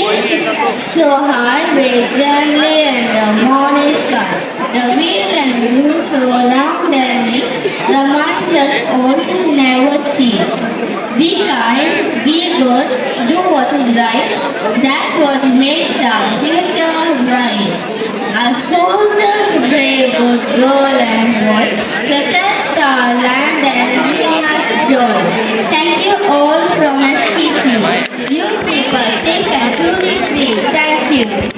reach so high, brilliantly in the morning sky. The wheel and moon so round their neck, remind us all to never cheat. Be kind, be good, do what is right. That's what makes our future bright. Our soldiers, brave, good girl and boy, protect our land and bring us joy. Thank you all from SKC. You people, stay and truly free. Thank you.